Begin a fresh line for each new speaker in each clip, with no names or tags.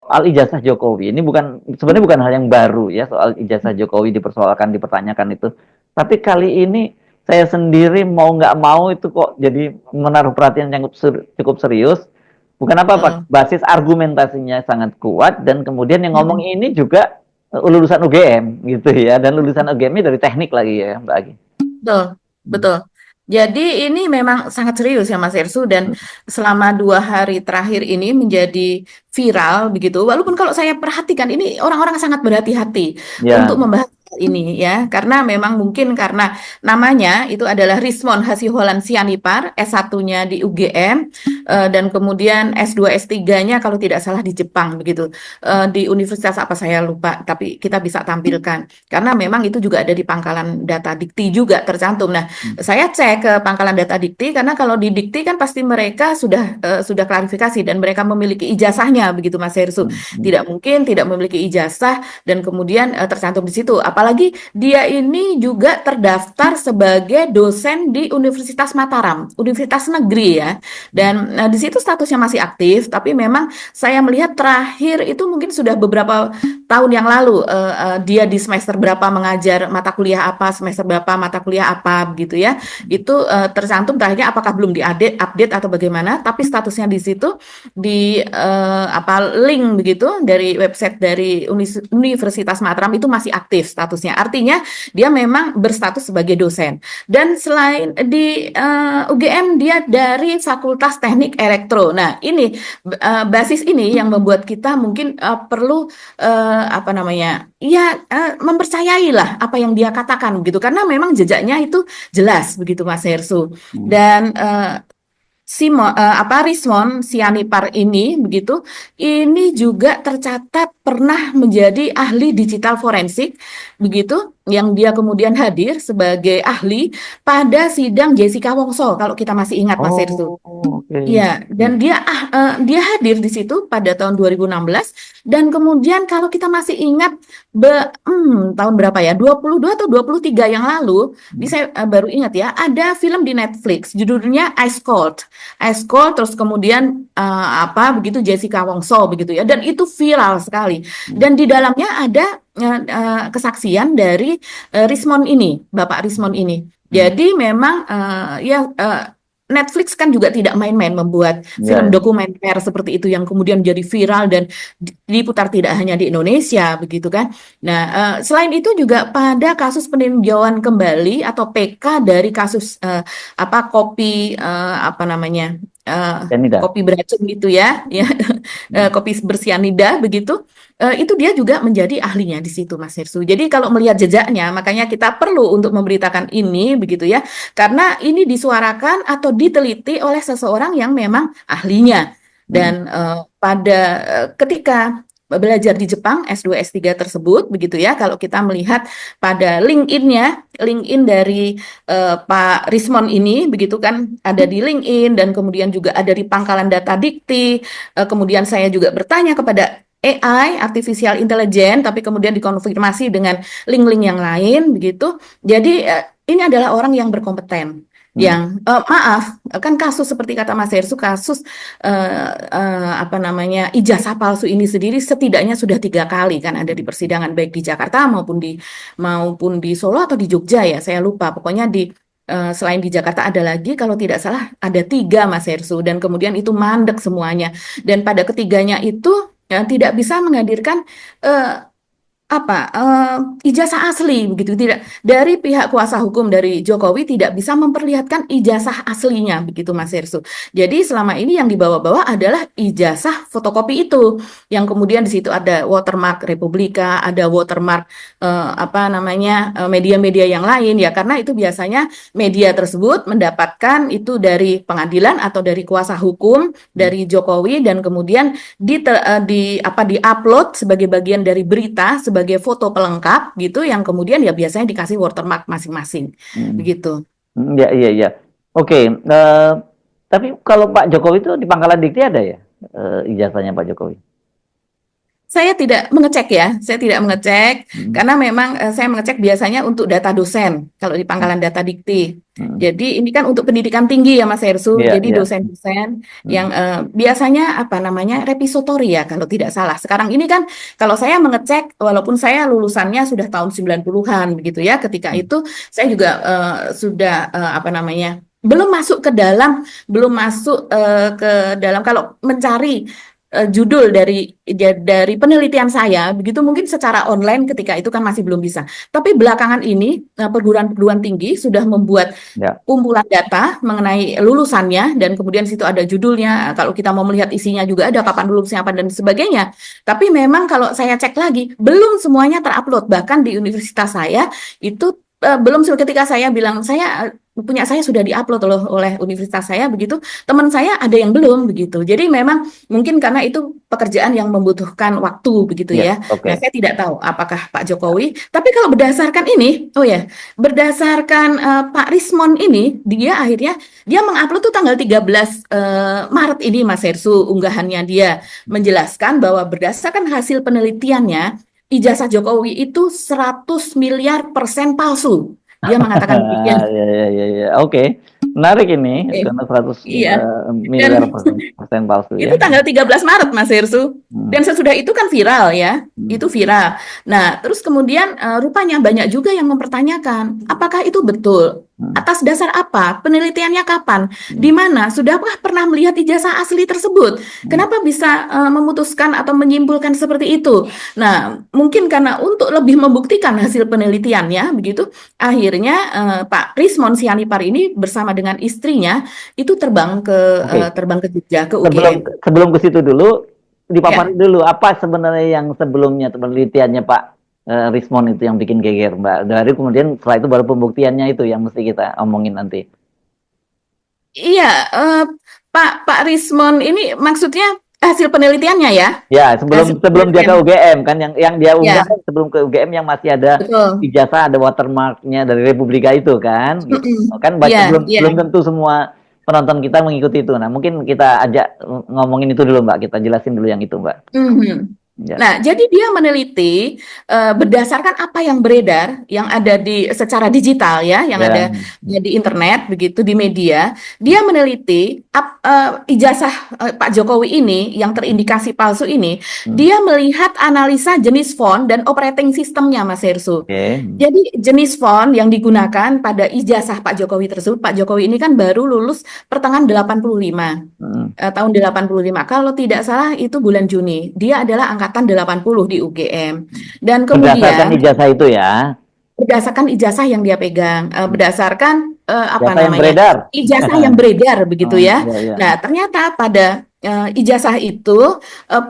soal ijazah Jokowi ini sebenarnya bukan hal yang baru ya, soal ijazah Jokowi dipersoalkan, dipertanyakan itu. Tapi kali ini saya sendiri mau nggak mau itu kok jadi menaruh perhatian yang cukup serius. Bukan apa-apa,
Heeh.
basis argumentasinya sangat kuat dan kemudian yang ngomong
Mm-mm.
ini juga lulusan UGM gitu ya, dan lulusan UGM-nya dari teknik lagi ya Mbak Agi.
Betul,
Hmm.
betul. Jadi ini memang sangat serius ya Mas Ersu dan selama 2 hari terakhir ini menjadi viral begitu. Walaupun kalau saya perhatikan ini orang-orang sangat berhati-hati untuk
Ya.
membahas hal ini ya, karena memang mungkin karena namanya itu adalah Rismon Hasiholan Sianipar, S1-nya di UGM dan kemudian S2 S3-nya kalau tidak salah di Jepang begitu. Di universitas apa saya lupa, tapi kita bisa tampilkan. Karena memang itu juga ada di pangkalan data Dikti juga tercantum. Nah, saya cek ke pangkalan data Dikti karena kalau di Dikti kan pasti mereka sudah klarifikasi dan mereka memiliki ijazahnya begitu Mas Hersu. Tidak mungkin tidak memiliki ijazah dan kemudian tercantum di situ. Apalagi dia ini juga terdaftar sebagai dosen di Universitas Mataram, Universitas Negeri ya. Dan di situ statusnya masih aktif, tapi memang saya melihat terakhir itu mungkin sudah beberapa tahun yang lalu dia di semester berapa mengajar mata kuliah apa, semester berapa mata kuliah apa begitu ya. Itu tercantum terakhirnya apakah belum update atau bagaimana, tapi statusnya di situ di apa link begitu dari website dari Universitas Mataram itu masih aktif statusnya. Artinya dia memang berstatus sebagai dosen. Dan selain di UGM dia dari Fakultas Teknik Elektro. Nah, ini basis ini yang membuat kita mungkin perlu apa namanya ya mempercayai lah apa yang dia katakan begitu karena memang jejaknya itu jelas begitu Mas Hersu dan apa Rismon Sianipar ini begitu ini juga tercatat pernah menjadi ahli digital forensik begitu yang dia kemudian hadir sebagai ahli pada sidang Jessica Wongso kalau kita masih ingat Mas Hersu.
Oh, oke.
Iya, dan dia hadir di situ pada tahun 2016 dan kemudian kalau kita masih ingat tahun berapa ya? 22 atau 23 yang lalu, ini saya baru ingat ya, ada film di Netflix judulnya Ice Cold. Ice Cold terus kemudian apa begitu Jessica Wongso begitu ya dan itu viral sekali. Dan di dalamnya ada kesaksian dari Rismon ini, Bapak Rismon ini. Jadi memang Netflix kan juga tidak main-main membuat film
Ya.
dokumenter seperti itu yang kemudian menjadi viral dan diputar tidak hanya di Indonesia begitu kan. Nah, selain itu juga pada kasus peninjauan kembali atau PK dari kasus apa kopi apa namanya
Cyanida.
kopi beracun gitu ya, ya kopi bersianida begitu. Itu dia juga menjadi ahlinya di situ Mas Hirsu. Jadi kalau melihat jejaknya, makanya kita perlu untuk memberitakan ini begitu ya, karena ini disuarakan atau diteliti oleh seseorang yang memang ahlinya. Dan pada ketika belajar di Jepang S2 S3 tersebut begitu ya kalau kita melihat pada LinkedIn dari Pak Rismon ini begitu kan ada di LinkedIn dan kemudian juga ada di pangkalan data Dikti. Kemudian saya juga bertanya kepada AI, artificial intelligence, tapi kemudian dikonfirmasi dengan link-link yang lain begitu. Jadi ini adalah orang yang berkompeten. Yang maaf kan kasus seperti kata Mas Hersu kasus apa namanya ijazah palsu ini sendiri setidaknya sudah 3 kali kan ada di persidangan baik di Jakarta maupun di Solo atau di Jogja ya saya lupa pokoknya selain di Jakarta ada lagi kalau tidak salah ada 3 Mas Hersu dan kemudian itu mandek semuanya dan pada ketiganya itu tidak bisa menghadirkan eh, ijazah asli begitu tidak dari pihak kuasa hukum dari Jokowi tidak bisa memperlihatkan ijazah aslinya begitu Mas Hersu. Jadi selama ini yang dibawa-bawa adalah ijazah fotokopi itu yang kemudian di situ ada watermark Republika, ada watermark apa namanya media-media yang lain ya karena itu biasanya media tersebut mendapatkan itu dari pengadilan atau dari kuasa hukum dari Jokowi dan kemudian di-upload sebagai bagian dari berita sebagai foto pelengkap gitu yang kemudian ya biasanya dikasih watermark masing-masing
Hmm.
begitu.
Ya, iya, iya. Oke, tapi kalau Pak Jokowi itu di Pangkalan Dikti ada ya ijazahnya Pak Jokowi?
Saya tidak mengecek ya, saya tidak mengecek
Hmm,
karena memang saya mengecek biasanya untuk data dosen kalau di
hmm,
Pangkalan Data Dikti.
hmm.
Jadi ini kan untuk pendidikan tinggi ya Mas Hersu.
Iya,
Jadi
iya.
dosen-dosen yang
Hmm,
biasanya apa namanya repositori ya kalau tidak salah. Sekarang ini kan kalau saya mengecek walaupun saya lulusannya sudah tahun 90-an begitu ya. Ketika
hmm.
itu saya juga sudah apa namanya belum masuk ke dalam kalau mencari judul dari penelitian saya begitu mungkin secara online ketika itu kan masih belum bisa. Tapi belakangan ini perguruan-perguruan tinggi sudah membuat
Ya,
kumpulan data mengenai lulusannya dan kemudian situ ada judulnya. Kalau kita mau melihat isinya juga ada kapan lulusnya apa dan sebagainya. Tapi memang kalau saya cek lagi belum semuanya terupload. Bahkan di universitas saya itu belum ketika saya bilang punya saya sudah diupload loh oleh universitas saya begitu, teman saya ada yang belum begitu. Jadi memang mungkin karena itu pekerjaan yang membutuhkan waktu begitu
ya,
ya.
oke.
Nah, saya tidak tahu apakah Pak Jokowi, tapi kalau berdasarkan ini, oh ya, berdasarkan Pak Rismon ini, dia mengupload tuh tanggal 13 Maret ini Mas Hersu, unggahannya dia menjelaskan bahwa berdasarkan hasil penelitiannya, ijazah Jokowi itu 100 miliar persen palsu. Dia mengatakan demikian.
Ya, ya, ya, ya. Oke, menarik ini
Eh,
karena 100
iya. Dan
miliar persen palsu
itu
ya.
tanggal 13 Maret, Mas Hersu.
Hmm,
Dan sesudah itu kan viral ya.
hmm,
Itu viral. Nah, terus kemudian rupanya banyak juga yang mempertanyakan, apakah itu betul?
hmm,
Atas dasar apa? Penelitiannya kapan?
hmm,
Di mana? Sudahkah pernah melihat ijazah asli tersebut?
hmm.
Kenapa bisa memutuskan atau menyimpulkan seperti itu? Nah, mungkin karena untuk lebih membuktikan hasil penelitiannya, begitu, akhirnya Pak Rismon Sianipar ini bersama dengan istrinya itu
Oke,
terbang ke Jogja ke
sebelum
UGM.
sebelum ke situ dulu, dipaparin
Ya,
dulu apa sebenarnya yang sebelumnya penelitiannya Pak Rismon itu yang bikin geger, Mbak. Dari kemudian setelah itu baru pembuktiannya itu yang mesti kita omongin nanti.
iya, Pak Rismon ini maksudnya hasil penelitiannya ya,
Ya, sebelum
hasil
sebelum dia ke
penelitian.
UGM kan yang dia unggah
Ya,
kan sebelum ke UGM yang masih ada
betul.
ijazah, ada watermarknya dari Republika itu kan gitu.
Mm-mm.
Kan
Iya,
belum
iya.
belum tentu semua penonton kita mengikuti itu. Nah, mungkin kita ajak ngomongin itu dulu, Mbak. Kita jelasin dulu yang itu, Mbak.
Mhm.
Ya,
Nah, jadi dia meneliti berdasarkan apa yang beredar, yang ada secara digital ya, yang
ya,
ada ya di internet, begitu di media. Dia meneliti ijazah Pak Jokowi ini yang terindikasi palsu ini.
hmm,
Dia melihat analisa jenis font dan operating sistemnya, Mas Hersu.
oke,
Jadi jenis font yang digunakan pada ijazah Pak Jokowi tersebut, Pak Jokowi ini kan baru lulus pertengahan 85.
hmm.
Tahun 85. Kalau tidak salah itu bulan Juni. Dia adalah angkatan 80 di UGM. Dan
Berdasarkan
kemudian
ijazah itu ya,
berdasarkan ijazah yang dia pegang, berdasarkan apa
ijazah yang
namanya?
beredar.
Ijazah yang beredar begitu
Oh,
ya.
ya, ya.
Nah, ternyata pada ijazah itu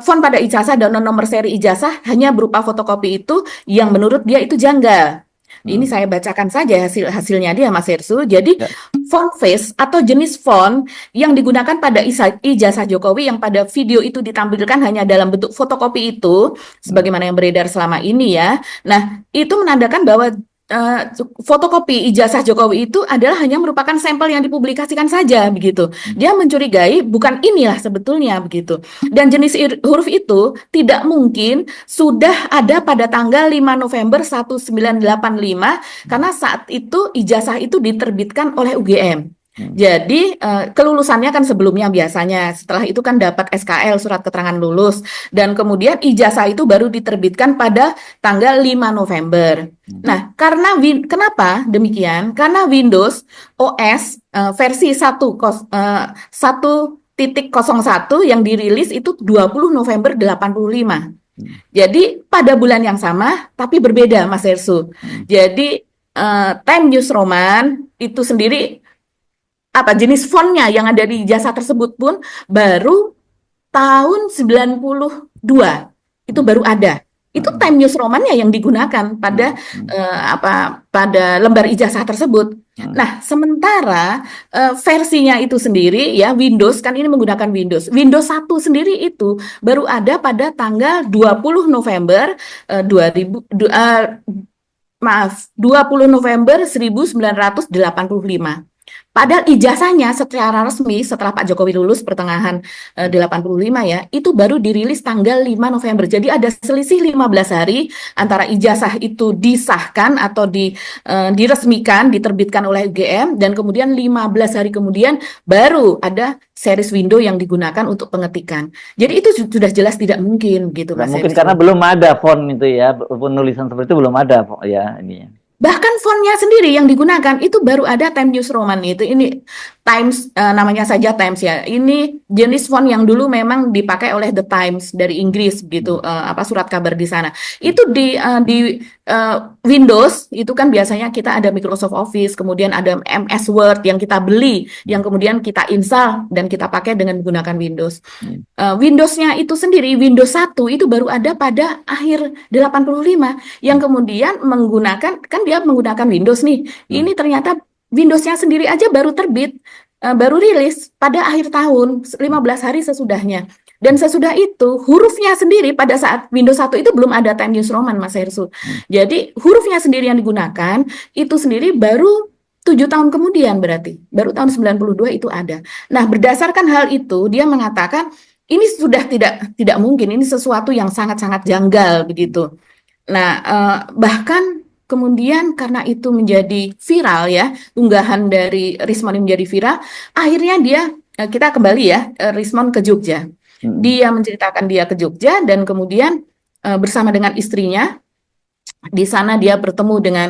font pada ijazah dan nomor seri ijazah hanya berupa fotokopi itu yang menurut dia itu janggal. Ini
Hmm,
saya bacakan saja hasilnya dia Mas Hersu. Jadi
ya,
font face atau jenis font yang digunakan pada ijazah Jokowi yang pada video itu ditampilkan hanya dalam bentuk fotokopi itu,
hmm,
sebagaimana yang beredar selama ini ya. Nah, itu menandakan bahwa eh, fotokopi ijazah Jokowi itu adalah hanya merupakan sampel yang dipublikasikan saja begitu.
hmm,
Dia mencurigai bukan inilah sebetulnya begitu. Dan jenis huruf itu tidak mungkin sudah ada pada tanggal 5 November 1985 karena saat itu ijazah itu diterbitkan oleh UGM.
hmm,
Jadi kelulusannya kan sebelumnya biasanya, setelah itu kan dapat SKL surat keterangan lulus dan kemudian ijazah itu baru diterbitkan pada tanggal 5 November.
hmm,
Nah, kenapa demikian? Karena Windows OS versi 1.01 yang dirilis itu 20 November 85.
hmm,
Jadi pada bulan yang sama tapi berbeda Mas Hersu.
hmm,
Jadi Time News Roman itu sendiri apa jenis fontnya yang ada di jasa tersebut pun baru tahun 92 itu
hmm,
baru ada. Itu
hmm,
Time News Romannya yang digunakan pada
hmm, hmm,
pada lembar ijazah tersebut.
hmm,
Nah, sementara versinya itu sendiri ya Windows kan ini menggunakan Windows. Windows 1 sendiri itu baru ada pada tanggal 20 November 2000 maaf 20 November 1985. Padahal ijazahnya secara resmi setelah Pak Jokowi lulus pertengahan 85 ya, itu baru dirilis tanggal 5 November. Jadi ada selisih 15 hari antara ijazah itu disahkan atau diresmikan, diterbitkan oleh UGM, dan kemudian 15 hari kemudian baru ada series window yang digunakan untuk pengetikan. Jadi itu sudah jelas tidak mungkin gitu,
Nggak
Mas
mungkin
Hersul.
karena belum ada font itu ya, penulisan seperti itu belum ada ya ininya.
Bahkan fontnya sendiri yang digunakan itu baru ada Times New Roman itu. Ini Times, namanya saja Times ya. Ini jenis font yang dulu memang dipakai oleh The Times dari Inggris gitu, surat kabar di sana. Itu di Windows itu kan biasanya kita ada Microsoft Office, kemudian ada MS Word yang kita beli, yang kemudian kita install dan kita pakai dengan menggunakan Windows. Windows-nya itu sendiri, Windows 1 itu baru ada pada akhir 85, yang kemudian menggunakan, kan dia menggunakan Windows nih. Ini ternyata Windows-nya sendiri aja baru terbit, baru rilis pada akhir tahun, 15 hari sesudahnya. Dan sesudah itu, hurufnya sendiri pada saat Windows 1 itu belum ada Times New Roman, Mas Hersul. Jadi hurufnya sendiri yang digunakan, itu sendiri baru 7 tahun kemudian berarti. Baru tahun 92 itu ada. Nah, berdasarkan hal itu, dia mengatakan, ini sudah tidak mungkin, ini sesuatu yang sangat-sangat janggal begitu. Nah, bahkan kemudian karena itu menjadi viral ya, unggahan dari Rismon ini menjadi viral, akhirnya kita kembali ya, Rismon ke Jogja. Dia menceritakan dia ke Jogja dan kemudian bersama dengan istrinya, di sana dia bertemu dengan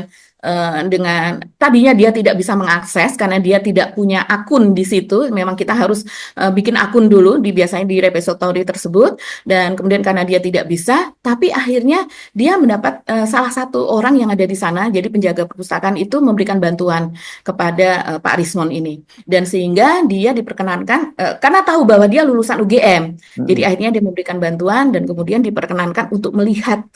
tadinya dia tidak bisa mengakses karena dia tidak punya akun di situ. Memang kita harus bikin akun dulu biasanya di repository tersebut, dan kemudian karena dia tidak bisa, tapi akhirnya dia mendapat salah satu orang yang ada di sana, jadi penjaga perpustakaan itu memberikan bantuan kepada Pak Rismon ini, dan sehingga dia diperkenankan karena tahu bahwa dia lulusan UGM, jadi akhirnya dia memberikan bantuan dan kemudian diperkenankan untuk melihat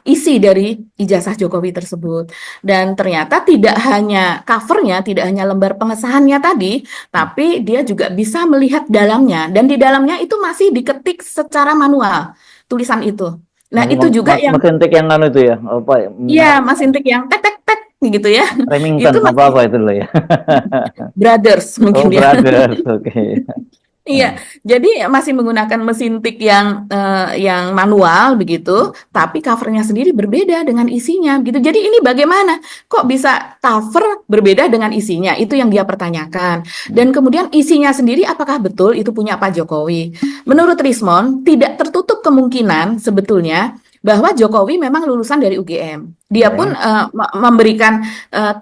isi dari ijazah Jokowi tersebut. Dan ternyata tidak hanya covernya, tidak hanya lembar pengesahannya tadi, tapi dia juga bisa melihat dalamnya, dan di dalamnya itu masih diketik secara manual tulisan itu. Nah, itu juga yang
mesin tik yang itu ya, apa ya?
Iya, mesin tik yang tek tek tek gitu ya.
Remington
Itu masih
apa itu loh ya.
Brothers mungkin ya.
Brothers, oke.
Iya, jadi masih menggunakan mesin tik yang manual begitu, tapi covernya sendiri berbeda dengan isinya gitu. Jadi ini bagaimana? Kok bisa cover berbeda dengan isinya? Itu yang dia pertanyakan. Dan kemudian isinya sendiri apakah betul itu punya Pak Jokowi? Menurut Rismon, tidak tertutup kemungkinan sebetulnya bahwa Jokowi memang lulusan dari UGM. Dia pun memberikan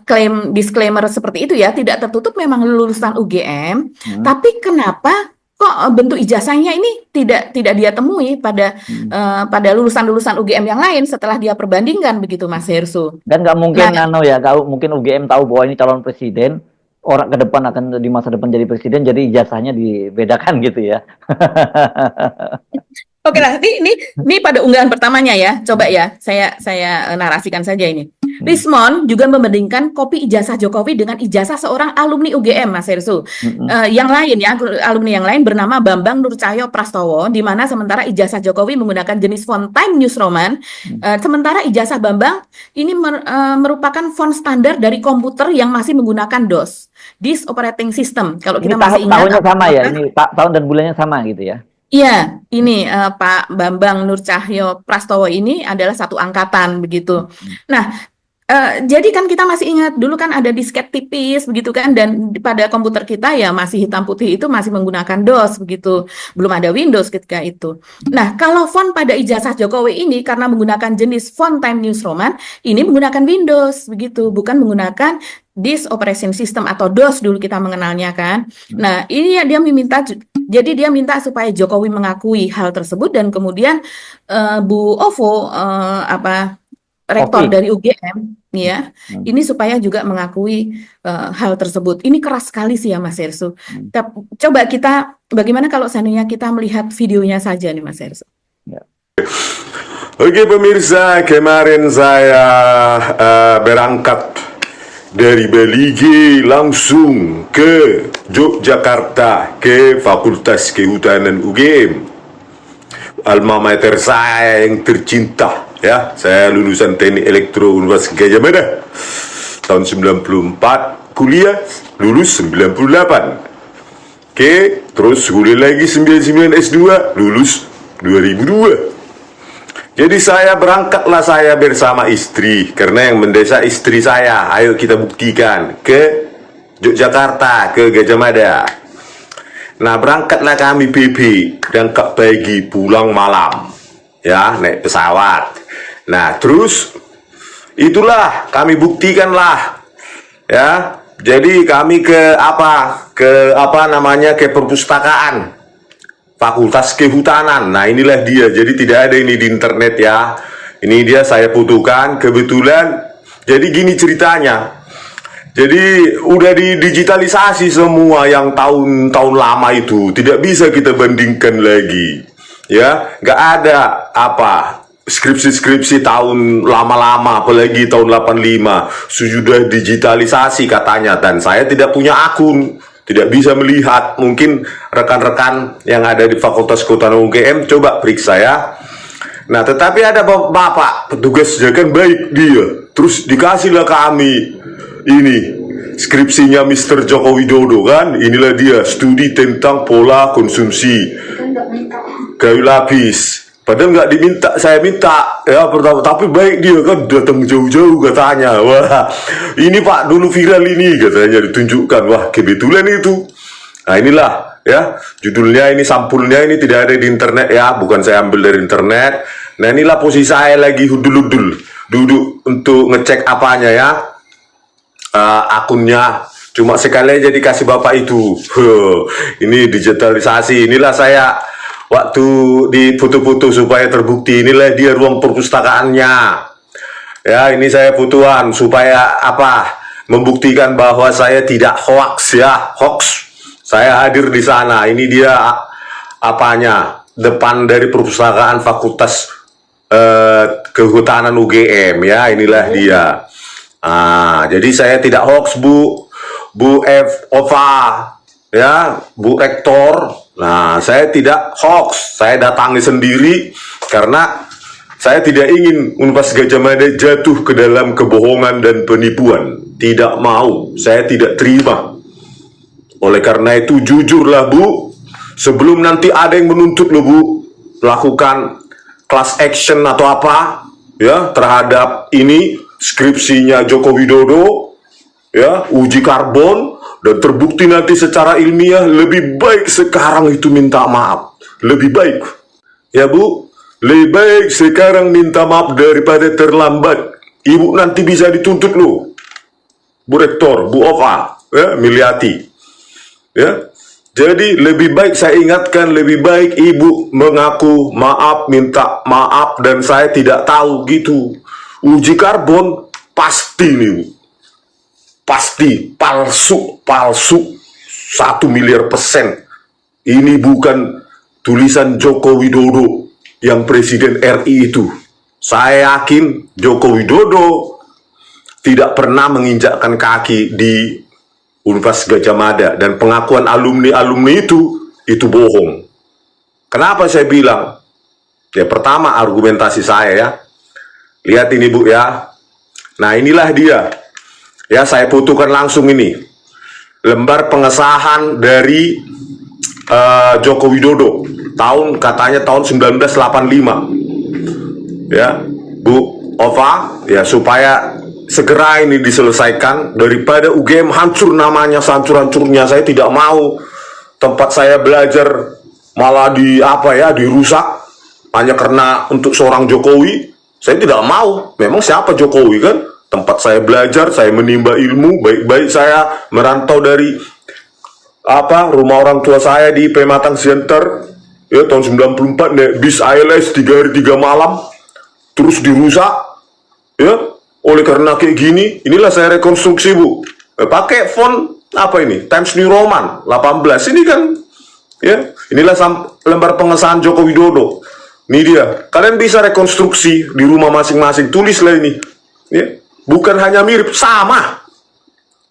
klaim disclaimer seperti itu ya, tidak tertutup memang lulusan UGM, tapi kenapa kok bentuk ijazahnya ini tidak dia temui pada lulusan-lulusan UGM yang lain setelah dia perbandingkan begitu, Mas Hersul.
Dan nggak mungkin mungkin UGM tahu bahwa ini calon presiden, orang ke depan akan di masa depan jadi presiden, jadi ijazahnya dibedakan gitu ya.
Oke lah, ini pada unggahan pertamanya ya. Coba ya, saya narasikan saja ini. Rismon juga membandingkan kopi ijazah Jokowi dengan ijazah seorang alumni UGM, Mas Hersul. Yang lain ya, alumni yang lain bernama Bambang Nur Cahyo Prastowo, di mana sementara ijazah Jokowi menggunakan jenis font Times New Roman, sementara ijazah Bambang ini merupakan font standar dari komputer yang masih menggunakan DOS, Disk Operating System. Kalau kita masih ingat,
tahunnya sama ya, ini tahun dan bulannya sama gitu ya.
Iya, ini Pak Bambang Nur Cahyo Prastowo ini adalah satu angkatan begitu. Nah, jadi kan kita masih ingat dulu kan ada disket tipis begitu kan, dan pada komputer kita ya masih hitam putih itu masih menggunakan DOS begitu, belum ada Windows ketika itu. Nah, kalau font pada ijazah Jokowi ini karena menggunakan jenis font Times New Roman, ini menggunakan Windows begitu, bukan menggunakan Disk Operation System atau DOS dulu kita mengenalnya kan. Nah, ini ya dia minta supaya Jokowi mengakui hal tersebut, dan kemudian Bu Ovo rektor dari UGM ya, ini supaya juga mengakui hal tersebut. Ini keras sekali sih ya, Mas Hersul. Coba bagaimana kalau seandainya kita melihat videonya saja nih, Mas Hersul.
Ya.
Oke pemirsa, kemarin saya berangkat dari Belige langsung ke Yogyakarta, ke Fakultas Kehutanan UGM, alma mater saya yang tercinta ya. Saya lulusan Teknik Elektro Universitas Gajah Mada tahun 94, kuliah lulus 98. Oke, terus kuliah lagi 99 S2, lulus 2002. Jadi saya bersama istri, karena yang mendesak istri saya, ayo kita buktikan ke Yogyakarta, ke Gajah Mada. Nah, berangkatlah kami PP, berangkat pagi, pulang malam, ya, naik pesawat. Nah, terus itulah kami buktikanlah, ya. Jadi kami ke perpustakaan Fakultas Kehutanan. Nah, inilah dia. Jadi tidak ada ini di internet ya. Ini dia saya butuhkan kebetulan. Jadi gini ceritanya. Jadi udah didigitalisasi semua yang tahun-tahun lama itu. Tidak bisa kita bandingkan lagi. Ya, nggak ada skripsi-skripsi tahun lama-lama, apalagi tahun 85 sudah digitalisasi katanya, dan saya tidak punya akun, tidak bisa melihat. Mungkin rekan-rekan yang ada di Fakultas Kehutanan UGM coba periksa ya. Nah, tetapi ada bapak petugasnya kan baik dia, terus dikasihlah kami ini skripsinya Mr. Joko Widodo kan. Inilah dia, studi tentang pola konsumsi kayu lapis. Padahal nggak diminta, saya minta ya pertama, tapi baik dia kan datang jauh-jauh katanya. Wah, ini Pak dulu viral ini katanya, ditunjukkan. Wah, kebetulan itu. Nah, inilah ya judulnya, ini sampulnya, ini tidak ada di internet ya, bukan saya ambil dari internet. Nah, inilah posisi saya lagi hudul-hudul duduk untuk ngecek apanya ya, akunnya. Cuma sekali aja dikasih bapak itu. Ini digitalisasi. Inilah saya waktu di foto-foto supaya terbukti. Inilah dia ruang perpustakaannya. Ya, ini saya fotoan supaya membuktikan bahwa saya tidak hoax ya, hoax. Saya hadir di sana. Ini dia depan dari perpustakaan Fakultas Kehutanan UGM ya. Inilah dia. Jadi saya tidak hoax, Bu Ova ya, Bu Rektor. Nah, saya tidak hoax, saya datangi sendiri karena saya tidak ingin Unpas Gajah Mada jatuh ke dalam kebohongan dan penipuan. Tidak mau, saya tidak terima. Oleh karena itu jujurlah Bu, sebelum nanti ada yang menuntut lo Bu, lakukan class action atau apa ya terhadap ini skripsinya Joko Widodo ya, uji karbon. Dan terbukti nanti secara ilmiah, lebih baik sekarang itu minta maaf. Lebih baik. Ya Bu, lebih baik sekarang minta maaf daripada terlambat. Ibu nanti bisa dituntut loh. Bu Rektor, Bu Ova, ya, Miliati. Ya. Jadi lebih baik saya ingatkan, lebih baik Ibu mengaku maaf, minta maaf, dan saya tidak tahu gitu. Uji karbon pasti nih Bu. Pasti palsu 1 miliar %. Ini bukan tulisan Joko Widodo yang Presiden RI itu. Saya yakin Joko Widodo tidak pernah menginjakkan kaki di Unpas Gajah Mada, dan pengakuan alumni itu bohong. Kenapa saya bilang? Ya, pertama argumentasi saya ya. Lihat ini Bu ya. Nah, inilah dia. Ya, saya fotokan langsung ini lembar pengesahan dari Joko Widodo katanya tahun 1985 ya Bu Ova ya, supaya segera ini diselesaikan daripada UGM hancur namanya, hancur-hancurnya. Saya tidak mau tempat saya belajar malah dirusak hanya karena untuk seorang Jokowi. Saya tidak mau. Memang siapa Jokowi kan? Tempat saya belajar, saya menimba ilmu, baik-baik saya merantau dari rumah orang tua saya di Pematang Center ya, tahun 94, naik bis ALS 3 hari 3 malam, terus dirusak ya. Oleh karena kayak gini, inilah saya rekonstruksi Bu, pakai font Times New Roman 18 ini kan ya. Inilah lembar pengesahan Joko Widodo. Ini dia, kalian bisa rekonstruksi di rumah masing-masing, tulislah ini ya. Bukan hanya mirip, sama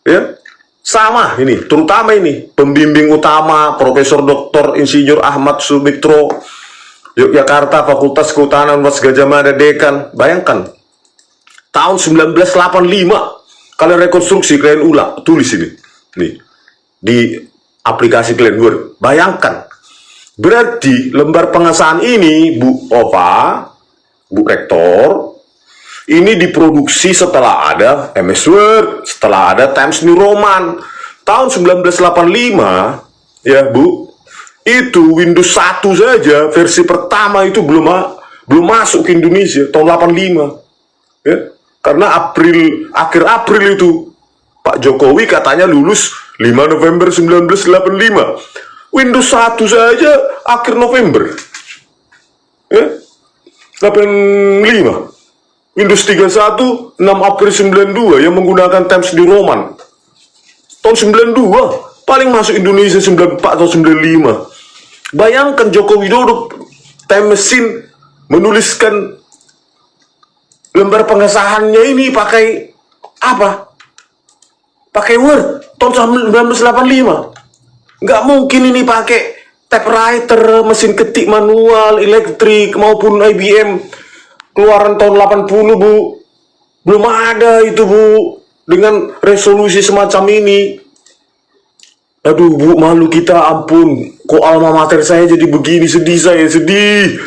ya, sama ini, terutama ini pembimbing utama Profesor Dr. Insinyur Ahmad Sumitro, Yogyakarta, Fakultas Kehutanan Unpas Gajah Mada, Dekan. Bayangkan tahun 1985 kalian rekonstruksi, kalian ulang, tulis ini nih di aplikasi kalian Word. Bayangkan, berarti lembar pengesahan ini Bu Ova, Bu Rektor, ini diproduksi setelah ada MS Word, setelah ada Times New Roman. Tahun 1985, ya Bu, itu Windows 1 saja, versi pertama itu belum masuk ke Indonesia, tahun 85. Ya, karena akhir April itu, Pak Jokowi katanya lulus 5 November 1985. Windows 1 saja akhir November. Ya, 85. Windows 31 6 April 92 yang menggunakan Times New Roman. Tahun 92 paling masuk Indonesia 94 atau 95. Bayangkan Joko Widodo time machine menuliskan lembar pengesahannya ini pakai apa? Pakai Word tahun 1985. Nggak mungkin ini pakai typewriter, mesin ketik manual, elektrik maupun IBM keluaran tahun 80, Bu. Belum ada itu, Bu, dengan resolusi semacam ini. Aduh, Bu, malu kita, ampun. Kok alma mater saya jadi begini, sedih saya, sedih.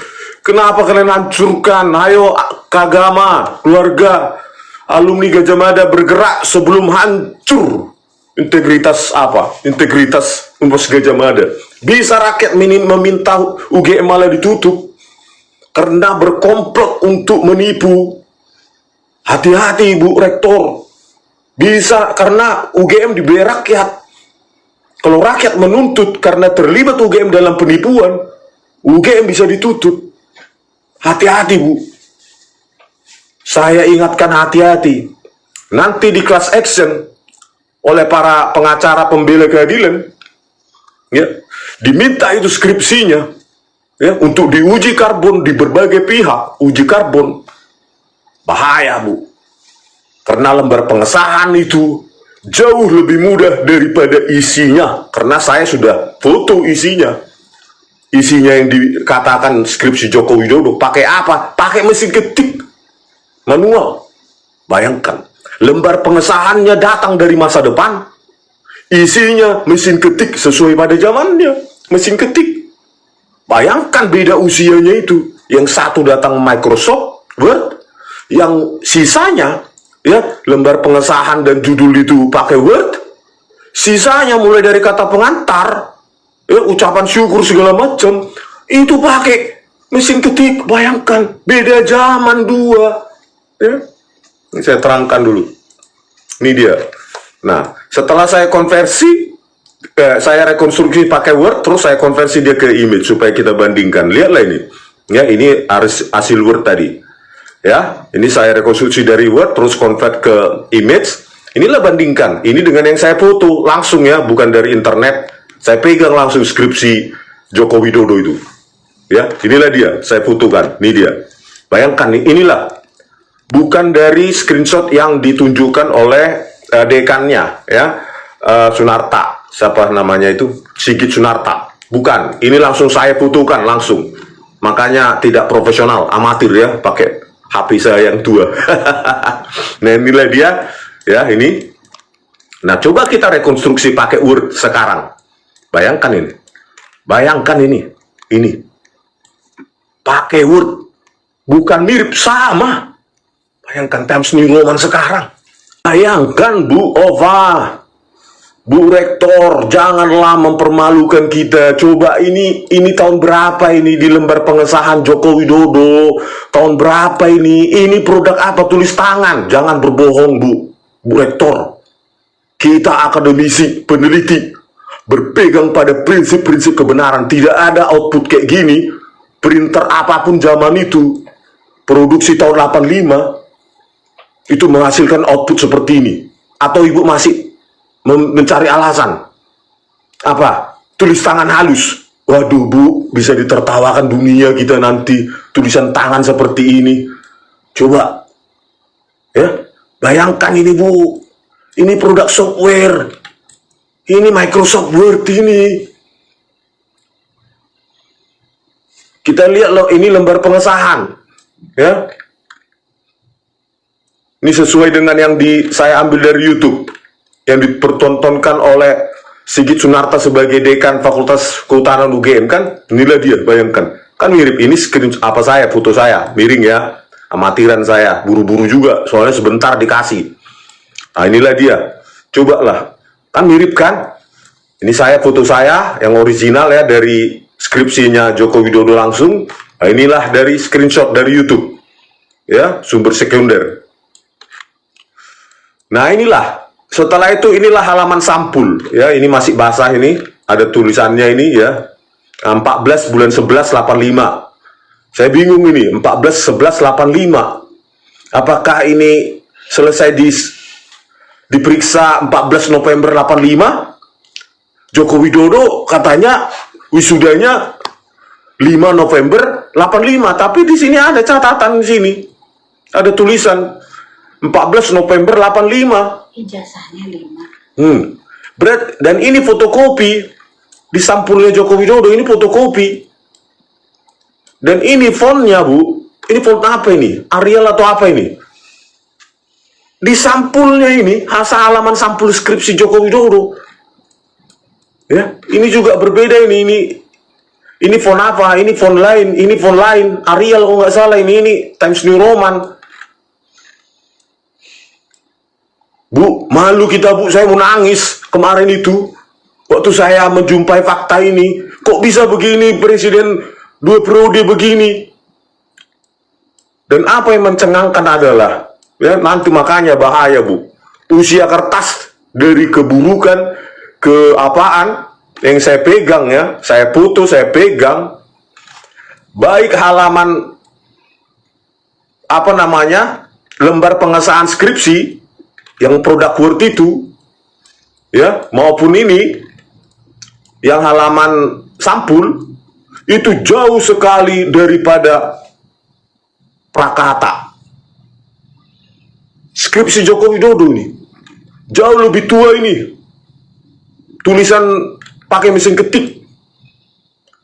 Kenapa kalian hancurkan? Ayo, Kagama, keluarga, alumni Gajah Mada bergerak sebelum hancur. Integritas apa? Integritas Universitas Gajah Mada. Bisa rakyat meminta UGM malah ditutup karena berkomplot untuk menipu. Hati-hati, Bu Rektor. Bisa, karena UGM dibeli rakyat. Kalau rakyat menuntut karena terlibat UGM dalam penipuan, UGM bisa ditutup. Hati-hati, Bu. Saya ingatkan, hati-hati. Nanti di class action oleh para pengacara pembela keadilan, ya, diminta itu skripsinya, ya, untuk diuji karbon di berbagai pihak, uji karbon. Bahaya, Bu. Karena lembar pengesahan itu jauh lebih mudah daripada isinya. Karena saya sudah foto isinya. Isinya yang dikatakan skripsi Joko Widodo. Pakai apa? Pakai mesin ketik manual. Bayangkan. Lembar pengesahannya datang dari masa depan. Isinya mesin ketik sesuai pada zamannya. Mesin ketik. Bayangkan beda usianya itu. Yang satu datang Microsoft Word. Yang sisanya, ya, lembar pengesahan dan judul itu pakai Word. Sisanya mulai dari kata pengantar, ya, ucapan syukur segala macam, itu pakai mesin ketik. Bayangkan, beda zaman dua. Ya. Ini saya terangkan dulu. Ini dia. Nah, setelah saya konversi, saya rekonstruksi pakai Word, terus saya konversi dia ke image supaya kita bandingkan. Lihatlah ini. Ya, ini hasil Word tadi. Ya, ini saya rekonstruksi dari Word, terus convert ke image. Inilah bandingkan. Ini dengan yang saya foto langsung, ya, bukan dari internet. Saya pegang langsung skripsi Joko Widodo itu. Ya, inilah dia. Saya fotokan. Ini dia. Bayangkan nih, inilah. Bukan dari screenshot yang ditunjukkan oleh dekannya, ya, Sunarta. Siapa namanya itu? Sigit Sunarta. Bukan. Ini langsung saya fotokan langsung. Makanya tidak profesional, amatir, ya, pakai HP saya yang tua. Nah, inilah dia, ya, ini. Nah, coba kita rekonstruksi pakai Word sekarang. Bayangkan ini. Bayangkan ini. Ini. Pakai Word. Bukan mirip, sama. Bayangkan Times New Roman sekarang. Bayangkan, Bu Ova, Bu Rektor, janganlah mempermalukan kita. Coba ini tahun berapa ini di lembar pengesahan Joko Widodo? Tahun berapa ini? Ini produk apa? Tulis tangan. Jangan berbohong, Bu Rektor. Kita akademisi, peneliti, berpegang pada prinsip-prinsip kebenaran. Tidak ada output kayak gini. Printer apapun zaman itu, produksi tahun 85, itu menghasilkan output seperti ini. Atau Ibu masih mencari alasan apa? Tulis tangan halus. Waduh, Bu, bisa ditertawakan dunia kita nanti, tulisan tangan seperti ini. Coba, ya, bayangkan ini, Bu, ini produk software, ini Microsoft Word ini. Kita lihat loh, ini lembar pengesahan, ya. Ini sesuai dengan yang saya ambil dari YouTube. yang dipertontonkan oleh Sigit Sunarta sebagai dekan Fakultas Kehutanan UGM kan, inilah dia, bayangkan. Kan mirip ini screen apa saya, foto saya, miring ya, amatiran saya, buru-buru juga, soalnya sebentar dikasih. Nah inilah dia, cobalah, kan mirip kan? Ini saya, foto saya yang original ya, dari skripsinya Joko Widodo langsung. Nah inilah dari screenshot dari YouTube, ya, sumber sekunder. Nah inilah, setelah itu inilah halaman sampul, ya, ini masih basah ini, ada tulisannya ini ya, 14 bulan 11 85. Saya bingung ini, 14 11 85. Apakah ini selesai diperiksa 14 November 85? Joko Widodo katanya wisudanya 5 November 85, tapi di sini ada catatan di sini. Ada tulisan 14 November 85.
Ijazahnya 5.
Dan ini fotokopi di sampulnya Joko Widodo, ini fotokopi. Dan ini fontnya, Bu. Ini font apa ini? Arial atau apa ini? Di sampulnya ini, halaman sampul skripsi Joko Widodo. Ya, ini juga berbeda ini font apa? Ini font lain, ini font lain. Arial kalau nggak salah ini Times New Roman. Bu, malu kita, Bu. Saya mau nangis kemarin itu. Waktu saya menjumpai fakta ini. Kok bisa begini Presiden 2 periode begini? Dan apa yang mencengangkan adalah, ya nanti makanya bahaya, Bu. Usia kertas dari keburukan ke apaan yang saya pegang ya, saya foto, saya pegang, baik halaman apa namanya, lembar pengesahan skripsi yang produk Word itu ya, maupun ini yang halaman sampul itu jauh sekali daripada Prakata. Skripsi Joko Widodo ini jauh lebih tua ini. Tulisan pakai mesin ketik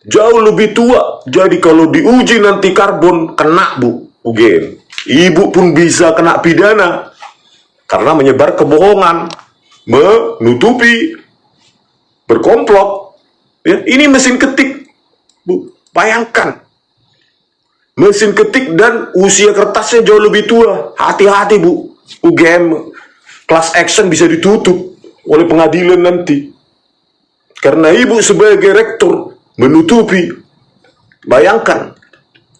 jauh lebih tua. Jadi kalau diuji nanti karbon, kena, Bu, UGM. Ibu pun bisa kena pidana karena menyebar kebohongan, menutupi, berkomplot. Ya, ini mesin ketik, Bu. Bayangkan. Mesin ketik dan usia kertasnya jauh lebih tua. Hati-hati, Bu. UGM class action bisa ditutup oleh pengadilan nanti. Karena Ibu sebagai rektor menutupi. Bayangkan,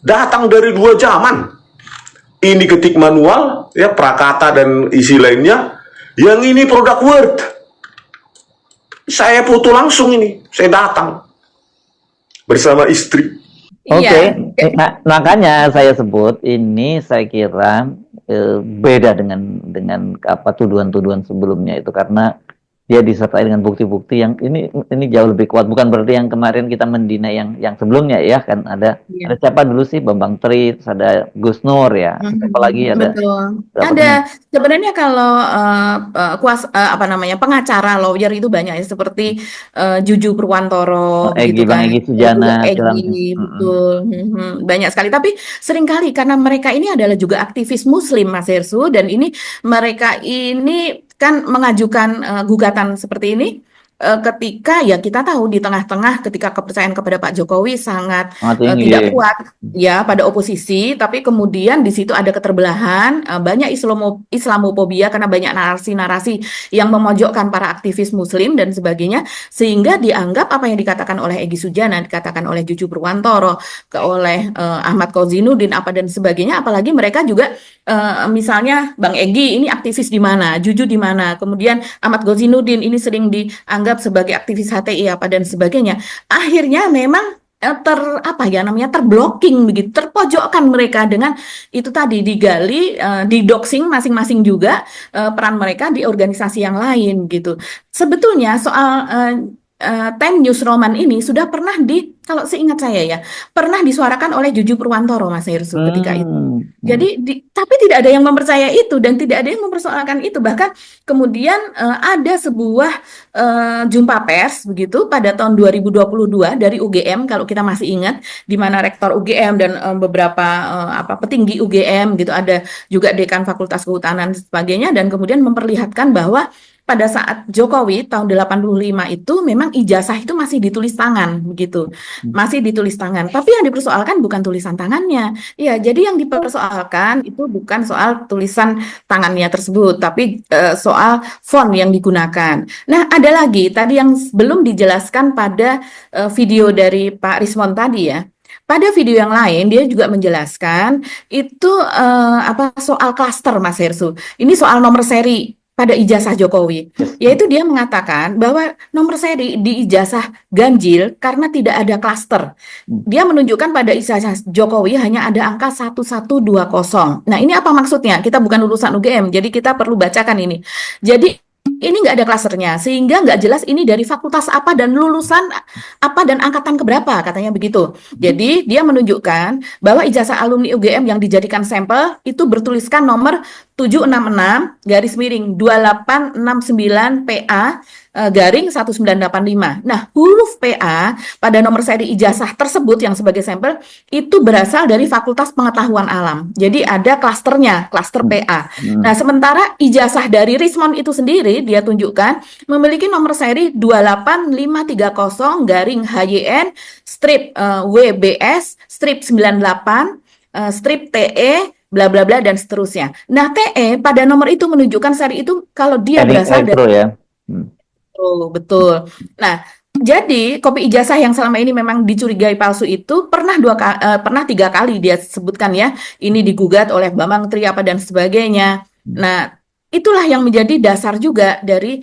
datang dari 2 zaman. Ini ketik manual, ya, Prakata dan isi lainnya. Yang ini produk Word. Saya foto langsung ini. Saya datang bersama istri.
Oke,
Iya.
Nah, makanya saya sebut ini, saya kira beda dengan apa tuduhan-tuduhan sebelumnya itu, karena dia disertai dengan bukti-bukti yang ini jauh lebih kuat. Bukan berarti yang kemarin kita mendina yang sebelumnya ya, kan ada
Iya.
siapa dulu sih, Bambang Tri, terus ada Gus Nur ya, apalagi ada
Betul.
berapa
Ada sebenarnya kalau apa namanya, pengacara lawyer itu banyak ya, seperti Juju Purwantoro
Egy,
begitu
Bang
kan.
Egy Sujana,
Egy,
segala macam.
betul. Banyak sekali, tapi seringkali karena mereka ini adalah juga aktivis Muslim, Mas Hersu, dan ini mereka ini kan mengajukan gugatan seperti ini ketika ya kita tahu di tengah-tengah ketika kepercayaan kepada Pak Jokowi sangat
tinggi.
tidak kuat ya pada oposisi, tapi kemudian di situ ada keterbelahan, banyak Islamofobia karena banyak narasi-narasi yang memojokkan para aktivis Muslim dan sebagainya, sehingga dianggap apa yang dikatakan oleh Egy Sujana, dikatakan oleh Juju Purwantoro, oleh Ahmad Kozinuddin apa dan sebagainya, apalagi mereka juga misalnya Bang Egy ini aktivis di mana, Juju di mana, kemudian Ahmad Kozinuddin ini sering dianggap sebagai aktivis HTI apa dan sebagainya. Akhirnya memang terblocking begitu, terpojokkan mereka dengan itu tadi digali, didoxing masing-masing juga peran mereka di organisasi yang lain gitu. Sebetulnya soal 10 News Roman ini sudah pernah kalau seingat saya ya, pernah disuarakan oleh Juju Purwantoro, Mas Hersu, ketika itu. Jadi, tapi tidak ada yang mempercaya itu dan tidak ada yang mempersoalkan itu. Bahkan kemudian ada sebuah jumpa pers begitu pada tahun 2022 dari UGM, kalau kita masih ingat, di mana rektor UGM dan beberapa petinggi UGM gitu, ada juga dekan Fakultas Kehutanan dan sebagainya, dan kemudian memperlihatkan bahwa pada saat Jokowi tahun 85 itu memang ijazah itu masih ditulis tangan begitu. Masih ditulis tangan. Tapi yang dipersoalkan bukan tulisan tangannya. Ya, jadi yang dipersoalkan itu bukan soal tulisan tangannya tersebut, tapi soal font yang digunakan. Nah, ada lagi tadi yang belum dijelaskan pada video dari Pak Rismon tadi ya. Pada video yang lain dia juga menjelaskan itu apa soal klaster Mas Hersu. Ini soal nomor seri pada ijazah Jokowi, yaitu dia mengatakan bahwa nomor seri di ijazah ganjil karena tidak ada klaster. Dia menunjukkan pada ijazah Jokowi hanya ada angka 1120. Nah, ini apa maksudnya? Kita bukan lulusan UGM, jadi kita perlu bacakan ini. Jadi ini nggak ada klasternya, sehingga nggak jelas ini dari fakultas apa dan lulusan apa dan angkatan keberapa, katanya begitu. Jadi dia menunjukkan bahwa ijazah alumni UGM yang dijadikan sampel itu bertuliskan nomor 766 garis miring 2869 PA garing 1985. Nah, huruf PA pada nomor seri ijazah tersebut yang sebagai sampel itu berasal dari Fakultas Pengetahuan Alam. Jadi ada klasternya, klaster PA. Nah, sementara ijazah dari Rismon itu sendiri dia tunjukkan memiliki nomor seri 28530 garing HYN strip WBS strip 98 strip TE bla bla bla dan seterusnya. Nah, TE pada nomor itu menunjukkan seri itu kalau dia berasal dari
ya.
betul. Nah, jadi kopi ijazah yang selama ini memang dicurigai palsu itu pernah pernah 3 kali dia sebutkan ya. Ini digugat oleh Bambang Tri apa dan sebagainya. Nah, itulah yang menjadi dasar juga dari